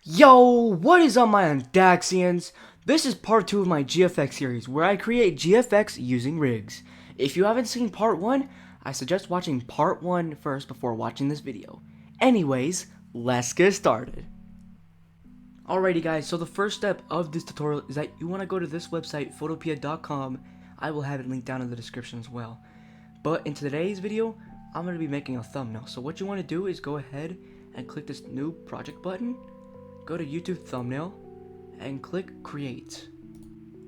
Yo, what is up my Undaxians? This is part 2 of my GFX series where I create GFX using rigs. If you haven't seen part 1, I suggest watching part 1 first before watching this video. Anyways, let's get started. Alrighty guys, so the first step of this tutorial is that you want to go to this website, photopea.com. I will have it linked down in the description as well. But in today's video, I'm going to be making a thumbnail. So what you want to do is go ahead and click this new project button. Go to YouTube thumbnail and click create.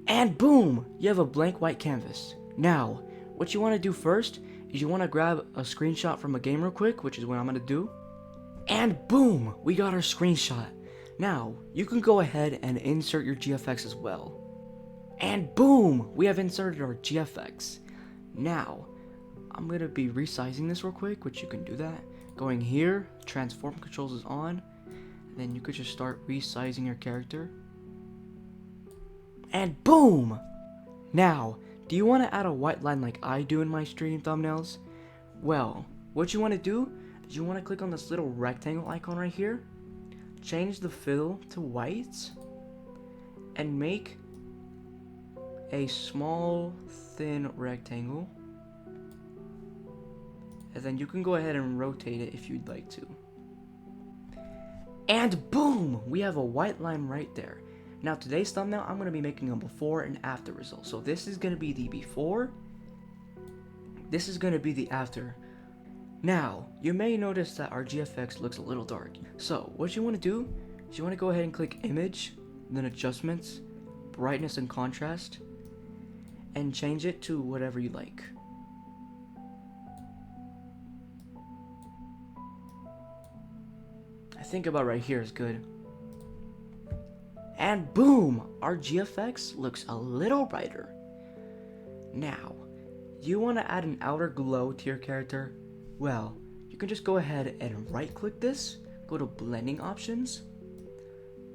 And boom, you have a blank white canvas. Now, what you want to do first is you want to grab a screenshot from a game real quick, which is what I'm going to do. And boom, we got our screenshot. Now, you can go ahead and insert your GFX as well. And boom, we have inserted our GFX. Now, I'm going to be resizing this real quick, which you can do that. Going here, transform controls is on. Then you could just start resizing your character. And boom! Now, do you want to add a white line like I do in my stream thumbnails? Well, what you want to do is you want to click on this little rectangle icon right here. Change the fill to white. And make a small, thin rectangle. And then you can go ahead and rotate it if you'd like to. And boom, we have a white line right there. Now today's thumbnail, I'm going to be making a before and after result. So this is going to be the before. This is going to be the after. Now, you may notice that our GFX looks a little dark. So what you want to do is you want to go ahead and click image, then adjustments, brightness and contrast, and change it to whatever you like. I think about right here is good. And boom, our GFX looks a little brighter. Now, you want to add an outer glow to your character? Well, you can just go ahead and right click this, go to blending options,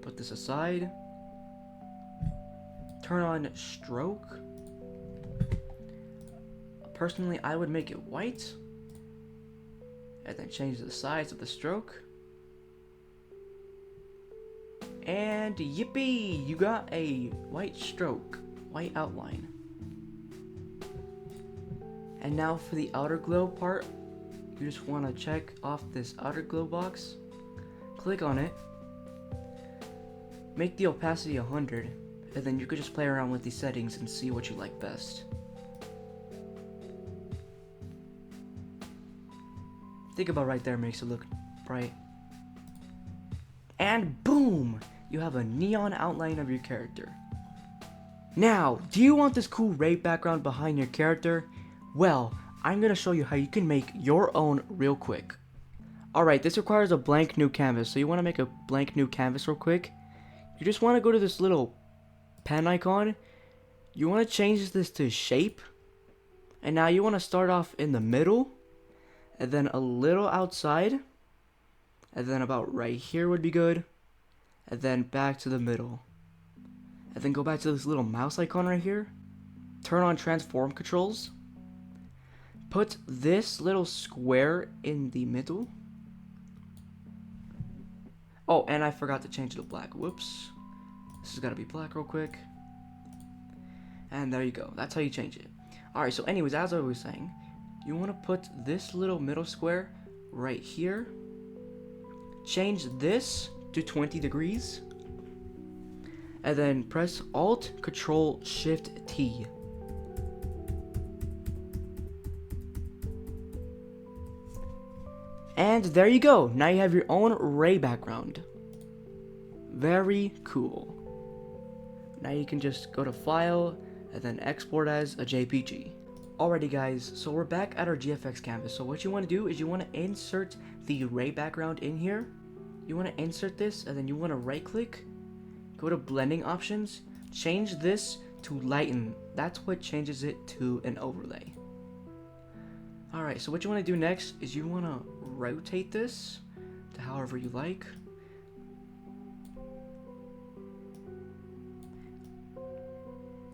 put this aside, turn on stroke. Personally, I would make it white, and then change the size of the stroke. And yippee, you got a white stroke, white outline. And now for the outer glow part, you just want to check off this outer glow box, click on it, make the opacity 100, and then you could just play around with these settings and see what you like best. Think about right there makes it look bright. And boom, you have a neon outline of your character. Now, do you want this cool ray background behind your character? Well, I'm going to show you how you can make your own real quick. Alright, this requires a blank new canvas, so you want to make a blank new canvas real quick. You just want to go to this little pen icon. You want to change this to shape. And now you want to start off in the middle, and then a little outside. And then about right here would be good. And then back to the middle. And then go back to this little mouse icon right here. Turn on transform controls. Put this little square in the middle. Oh, and I forgot to change it to black. Whoops. This has got to be black real quick. And there you go. That's how you change it. Alright, so anyways, as I was saying, you want to put this little middle square right here. Change this to 20 degrees. And then press Alt, Control, Shift, T. And there you go. Now you have your own ray background. Very cool. Now you can just go to File and then export as a JPG. Alrighty guys, so we're back at our GFX canvas. So what you want to do is you want to insert the ray background in here. You want to insert this and then you want to right click, go to blending options, change this to lighten. That's what changes it to an overlay. Alright, so what you want to do next is you want to rotate this to however you like.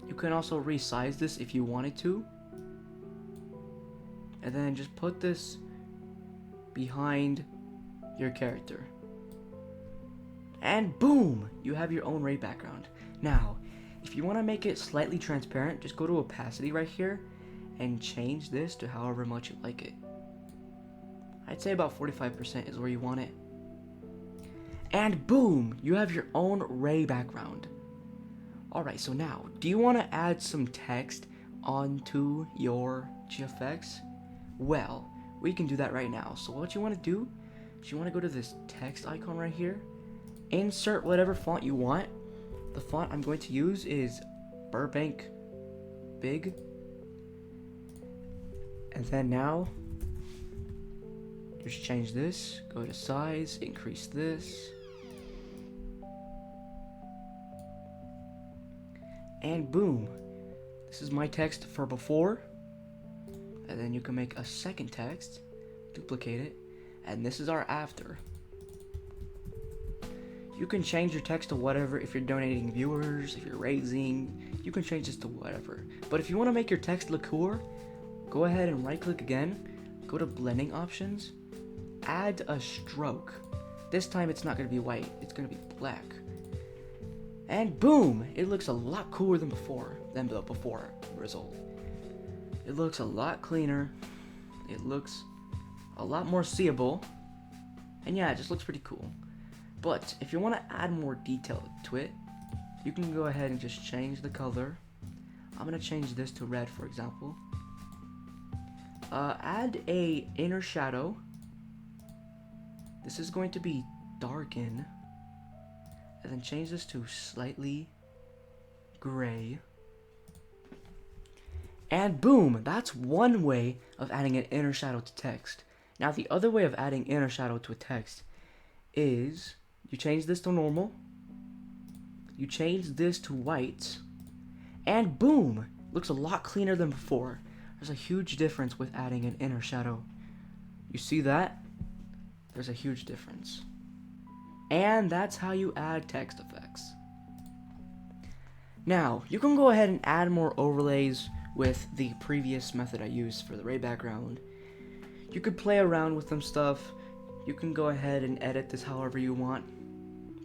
You can also resize this if you wanted to. And then just put this behind your character. And boom, you have your own ray background. Now, if you want to make it slightly transparent, just go to opacity right here and change this to however much you like it. I'd say about 45% is where you want it. And boom, you have your own ray background. Alright, so now, do you want to add some text onto your GFX? Well, we can do that right now. So what you want to do is you want to go to this text icon right here, insert whatever font you want. The font I'm going to use is Burbank Big. And then now, just change this, go to size, increase this. And boom, this is my text for before. And then you can make a second text, duplicate it, and this is our after. You can change your text to whatever. If you're donating viewers, if you're raising, you can change this to whatever. But if you want to make your text look cooler, go ahead and right click again, go to blending options, add a stroke. This time it's not going to be white, it's going to be black. And boom, it looks a lot cooler than the before result. It looks a lot cleaner, it looks a lot more seeable, and yeah, it just looks pretty cool. But if you want to add more detail to it, you can go ahead and just change the color. I'm going to change this to red, for example. Add a inner shadow. This is going to be darken. And then change this to slightly gray. And boom, that's one way of adding an inner shadow to text. Now the other way of adding inner shadow to a text is you change this to normal, you change this to white, and boom, looks a lot cleaner than before. There's a huge difference with adding an inner shadow. You see that? There's a huge difference. And that's how you add text effects. Now, you can go ahead and add more overlays with the previous method I used for the ray background. You could play around with some stuff. You can go ahead and edit this however you want.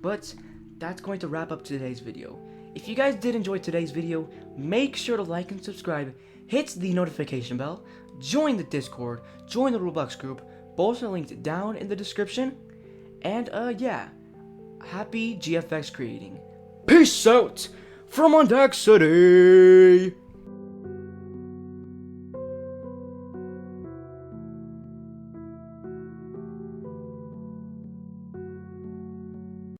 But that's going to wrap up today's video. If you guys did enjoy today's video, make sure to like and subscribe, hit the notification bell, join the Discord, join the Roblox group. Both are linked down in the description. And yeah, happy GFX creating. Peace out from Undeck City!